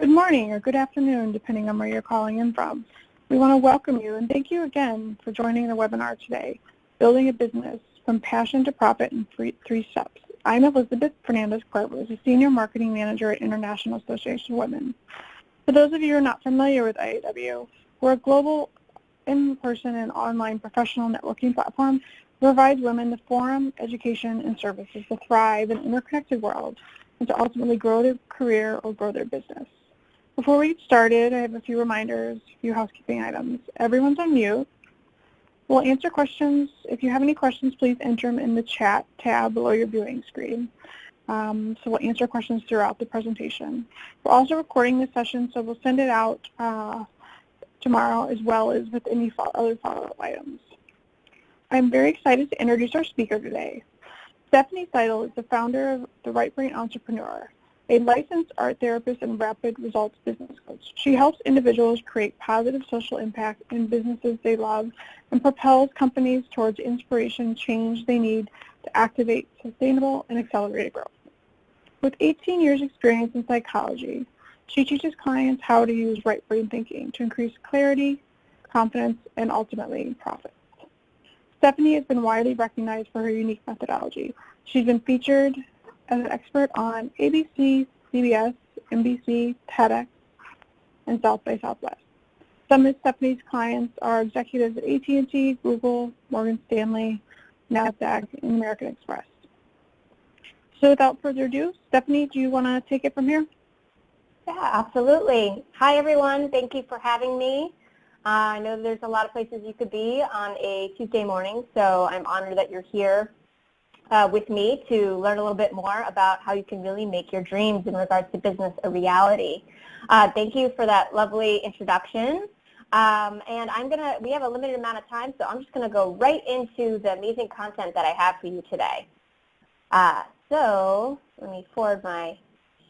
good morning or good afternoon, depending on where you're calling in from. We want to welcome you and thank you again for joining the webinar today, Building a Business from Passion to Profit in Three Steps. I'm Elizabeth Fernandez-Cuervos, a Senior Marketing Manager at International Association of Women. For those of you who are not familiar with IAW, we're a global in-person and online professional networking platform that provides women the forum, education, and services to thrive in an interconnected world and to ultimately grow their career or grow their business. Before we get started, I have a few reminders, a few housekeeping items. Everyone's on mute. We'll answer questions. If you have any questions, please enter them in the chat tab below your viewing screen. So we'll answer questions throughout the presentation. We're also recording this session, so we'll send it out tomorrow as well as with any other follow-up items. I'm very excited to introduce our speaker today. Stephanie Seidel is the founder of the Right Brain Entrepreneur, a licensed art therapist and rapid results business coach. She helps individuals create positive social impact in businesses they love and propels companies towards inspiration change they need to activate sustainable and accelerated growth. With 18 years experience in psychology, she teaches clients how to use right brain thinking to increase clarity, confidence, and ultimately profit. Stephanie has been widely recognized for her unique methodology. She's been featured as an expert on ABC, CBS, NBC, TEDx, and South by Southwest. Some of Stephanie's clients are executives at AT&T, Google, Morgan Stanley, NASDAQ, and American Express. So without further ado, Stephanie, do you want to take it from here? Yeah, absolutely. Hi, everyone. Thank you for having me. I know there's a lot of places you could be on a Tuesday morning, so I'm honored that you're here with me to learn a little bit more about how you can really make your dreams in regards to business a reality. Thank you for that lovely introduction. And we have a limited amount of time, so I'm just going to go right into the amazing content that I have for you today. So let me forward my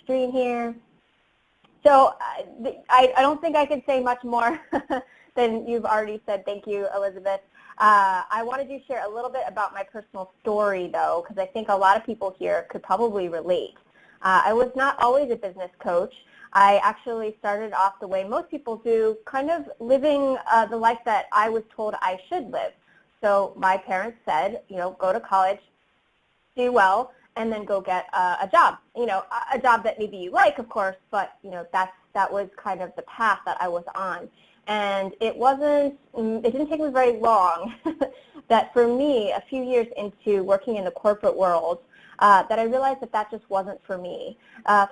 screen here. So I don't think I can say much more than you've already said. Thank you, Elizabeth. I wanted to share a little bit about my personal story, though, because I think a lot of people here could probably relate. I was not always a business coach. I actually started off the way most people do, kind of living the life that I was told I should live. So my parents said, you know, go to college, do well, and then go get a job. You know, a job that maybe you like, of course, but you know that was kind of the path that I was on. And it didn't take me very long that for me, a few years into working in the corporate world, that I realized that just wasn't for me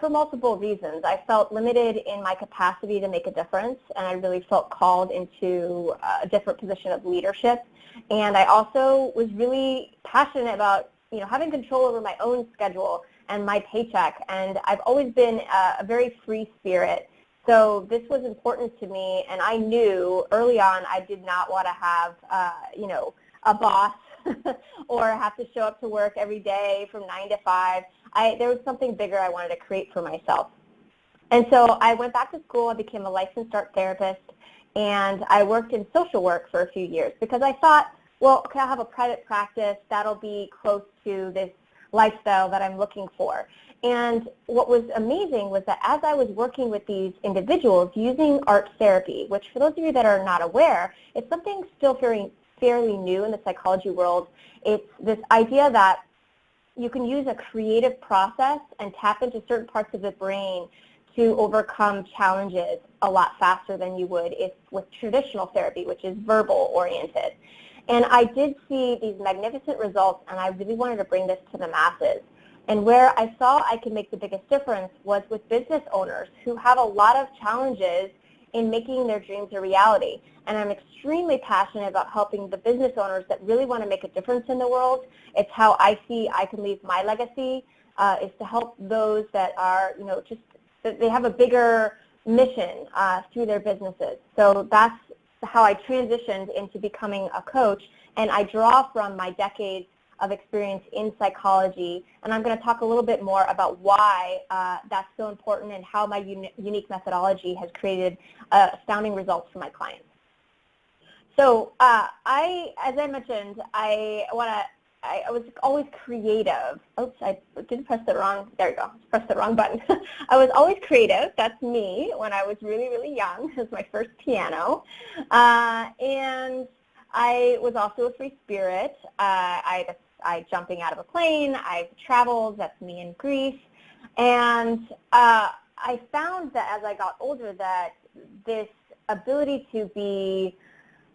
for multiple reasons. I felt limited in my capacity to make a difference, and I really felt called into a different position of leadership. And I also was really passionate about, you know, having control over my own schedule and my paycheck. And I've always been a very free spirit. So this was important to me, and I knew early on I did not want to have, you know, a boss or have to show up to work every day from 9 to 5. There was something bigger I wanted to create for myself. And so I went back to school. I became a licensed art therapist, and I worked in social work for a few years because I thought, well, okay, I'll have a private practice. That'll be close to this lifestyle that I'm looking for. And what was amazing was that as I was working with these individuals using art therapy, which for those of you that are not aware, it's something still fairly new in the psychology world. It's this idea that you can use a creative process and tap into certain parts of the brain to overcome challenges a lot faster than you would if with traditional therapy, which is verbal oriented. And I did see these magnificent results, and I really wanted to bring this to the masses. And where I saw I could make the biggest difference was with business owners who have a lot of challenges in making their dreams a reality. And I'm extremely passionate about helping the business owners that really want to make a difference in the world. It's how I see I can leave my legacy, is to help those that are, you know, just that they have a bigger mission through their businesses. So that's how I transitioned into becoming a coach, and I draw from my decades of experience in psychology, and I'm going to talk a little bit more about why that's so important and how my unique methodology has created astounding results for my clients. So as I mentioned, I want to I was always creative. Oops, I did press the wrong, there you go, pressed the wrong button. I was always creative, that's me, when I was really, really young. It was my first piano. And I was also a free spirit. I jumping out of a plane, I've traveled, that's me in Greece. And I found that as I got older that this ability to be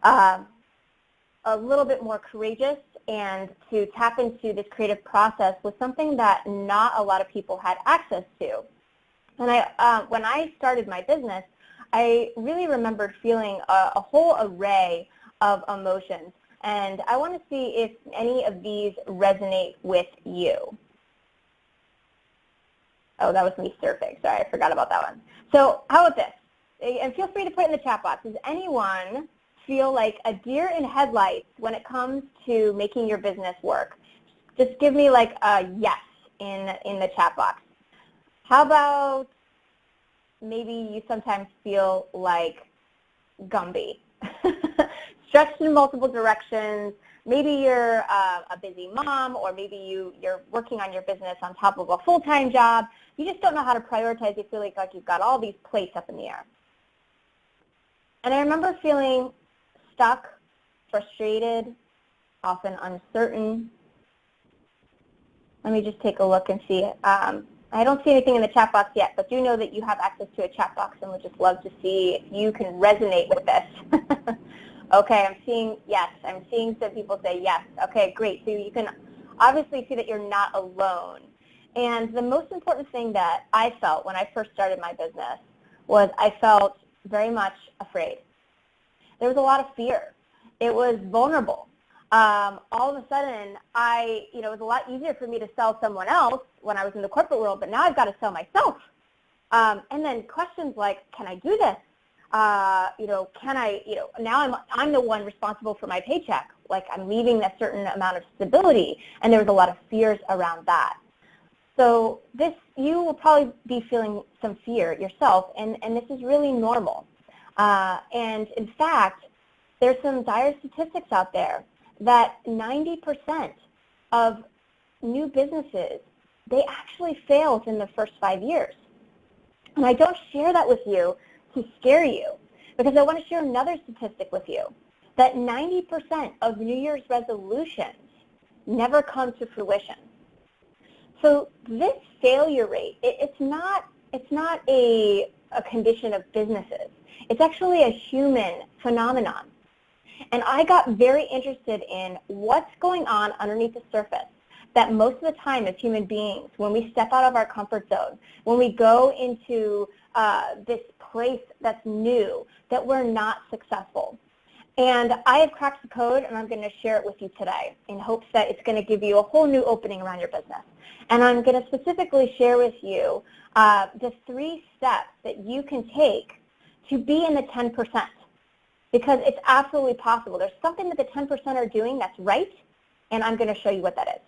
a little bit more courageous and to tap into this creative process was something that not a lot of people had access to. And when I started my business, I really remembered feeling a whole array of emotions. And I want to see if any of these resonate with you. Oh, that was me surfing. Sorry, I forgot about that one. So how about this? And feel free to put it in the chat box. Does anyone feel like a deer in headlights when it comes to making your business work? Just give me like a yes in the chat box. How about maybe you sometimes feel like Gumby, stretched in multiple directions. Maybe you're a busy mom, or maybe you're working on your business on top of a full-time job. You just don't know how to prioritize. You feel like you've got all these plates up in the air. And I remember feeling stuck, frustrated, often uncertain. Let me just take a look and see. I don't see anything in the chat box yet, but do know that you have access to a chat box, and would just love to see if you can resonate with this. Okay, I'm seeing yes. I'm seeing some people say yes. Okay, great. So you can obviously see that you're not alone. And the most important thing that I felt when I first started my business was I felt very much afraid. There was a lot of fear. It was vulnerable. All of a sudden, it was a lot easier for me to sell someone else when I was in the corporate world, but now I've got to sell myself. And then questions like, can I do this? Now I'm the one responsible for my paycheck. Like, I'm leaving a certain amount of stability, and there was a lot of fears around that. So you will probably be feeling some fear yourself, and this is really normal. And in fact, there's some dire statistics out there that 90% of new businesses, they actually fail within the first 5 years. And I don't share that with you to scare you, because I want to share another statistic with you, that 90% of New Year's resolutions never come to fruition. So this failure rate, it's not a condition of businesses. It's actually a human phenomenon. And I got very interested in what's going on underneath the surface, that most of the time as human beings, when we step out of our comfort zone, when we go into this place that's new, that we're not successful. And I have cracked the code, and I'm going to share it with you today in hopes that it's going to give you a whole new opening around your business. And I'm going to specifically share with you the 3 steps that you can take to be in the 10%, because it's absolutely possible. There's something that the 10% are doing that's right, and I'm going to show you what that is.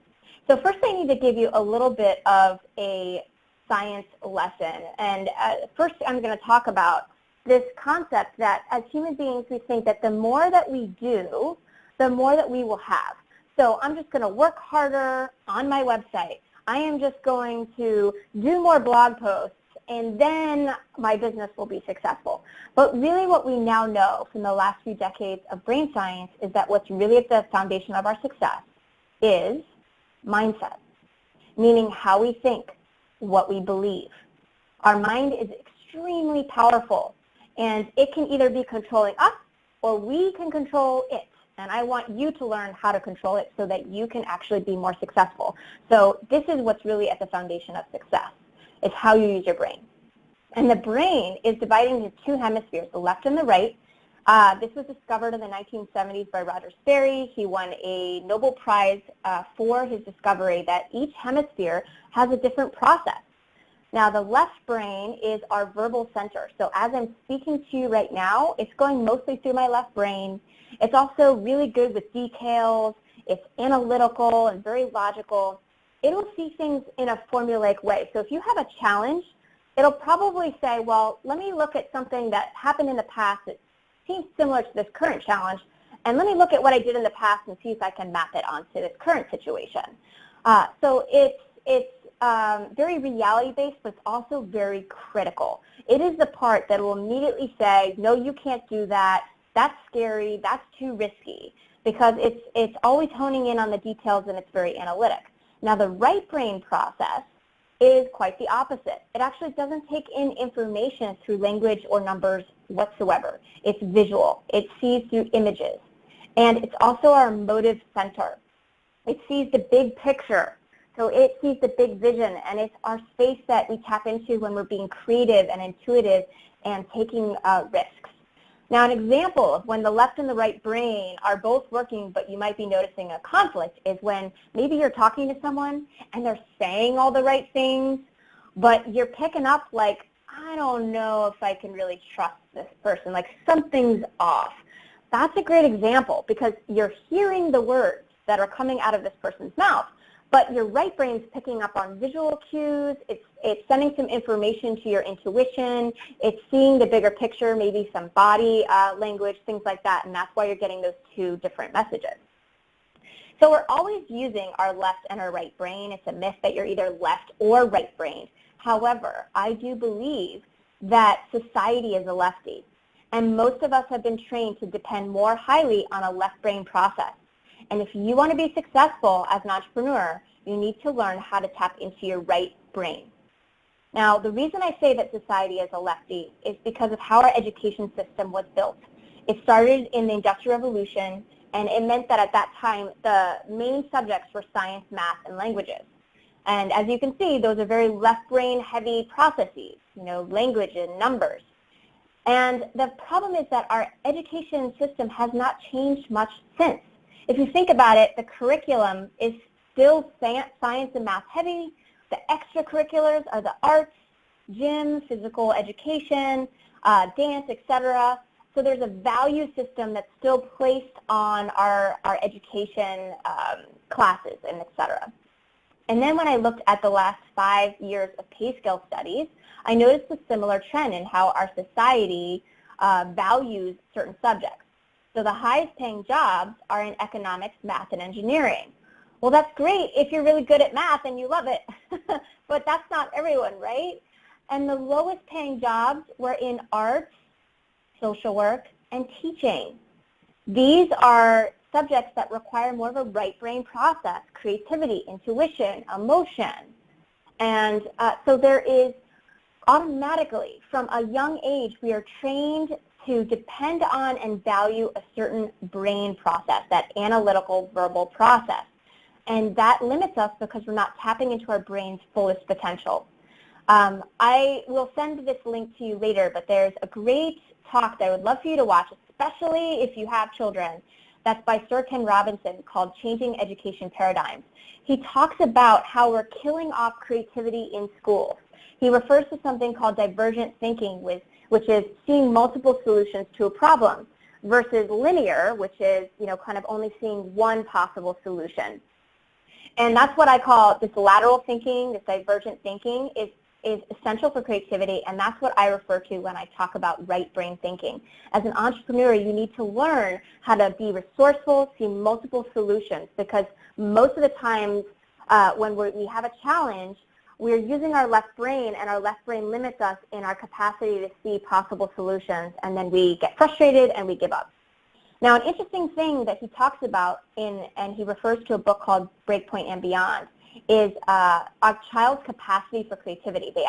So first I need to give you a little bit of a science lesson. And first I'm going to talk about this concept that as human beings we think that the more that we do, the more that we will have. So I'm just going to work harder on my website. I am just going to do more blog posts, and then my business will be successful. But really what we now know from the last few decades of brain science is that what's really at the foundation of our success is mindset, meaning how we think, what we believe. Our mind is extremely powerful, and it can either be controlling us or we can control it. And I want you to learn how to control it so that you can actually be more successful. So this is what's really at the foundation of success. It's how you use your brain. And the brain is divided into 2 hemispheres, the left and the right. This was discovered in the 1970s by Roger Sperry. He won a Nobel Prize for his discovery that each hemisphere has a different process. Now, the left brain is our verbal center. So as I'm speaking to you right now, it's going mostly through my left brain. It's also really good with details. It's analytical and very logical. It'll see things in a formulaic way. So if you have a challenge, it'll probably say, well, let me look at something that happened in the past that seems similar to this current challenge, And let me look at what I did in the past and see if I can map it onto this current situation. So it's very reality-based, but it's also very critical. It is the part that will immediately say, no, you can't do that, that's scary, that's too risky, because it's always honing in on the details and it's very analytic. Now the right brain process is quite the opposite. It actually doesn't take in information through language or numbers whatsoever. It's visual. It sees through images. And it's also our emotive center. It sees the big picture. So it sees the big vision, and it's our space that we tap into when we're being creative and intuitive and taking risks. Now, an example of when the left and the right brain are both working, but you might be noticing a conflict, is when maybe you're talking to someone and they're saying all the right things, but you're picking up like, I don't know if I can really trust this person, like something's off. That's a great example because you're hearing the words that are coming out of this person's mouth, but your right brain's picking up on visual cues, it's sending some information to your intuition, it's seeing the bigger picture, maybe some body language, things like that, and that's why you're getting those two different messages. So we're always using our left and our right brain. It's a myth that you're either left or right-brained. However, I do believe that society is a lefty, and most of us have been trained to depend more highly on a left brain process. And if you want to be successful as an entrepreneur, you need to learn how to tap into your right brain. Now, the reason I say that society is a lefty is because of how our education system was built. It started in the Industrial Revolution, and it meant that at that time, the main subjects were science, math, and languages. And as you can see, those are very left brain heavy processes, language and numbers. And the problem is that our education system has not changed much since. If you think about it, the curriculum is still science and math heavy. The extracurriculars are the arts, gym, physical education, dance, etc. So there's a value system that's still placed on our education classes and etc. And then when I looked at the last 5 years of pay scale studies, I noticed a similar trend in how our society values certain subjects. So the highest paying jobs are in economics, math, and engineering. Well, that's great if you're really good at math and you love it, but that's not everyone, right? And the lowest paying jobs were in arts, social work, and teaching. These are subjects that require more of a right brain process, creativity, intuition, emotion. And so there is automatically, from a young age, we are trained to depend on and value a certain brain process, that analytical verbal process. And that limits us because we're not tapping into our brain's fullest potential. I will send this link to you later, but there's a great talk that I would love for you to watch, especially if you have children. That's by Sir Ken Robinson, called Changing Education Paradigms. He talks about how we're killing off creativity in schools. He refers to something called divergent thinking, which is seeing multiple solutions to a problem, versus linear, which is kind of only seeing one possible solution. And that's what I call this lateral thinking, this divergent thinking is essential for creativity, and that's what I refer to when I talk about right brain thinking. As an entrepreneur, you need to learn how to be resourceful, see multiple solutions, because most of the times when we have a challenge, we're using our left brain, and our left brain limits us in our capacity to see possible solutions, and then we get frustrated and we give up. Now, an interesting thing that he talks about, and he refers to a book called Breakpoint and Beyond, is our child's capacity for creativity. They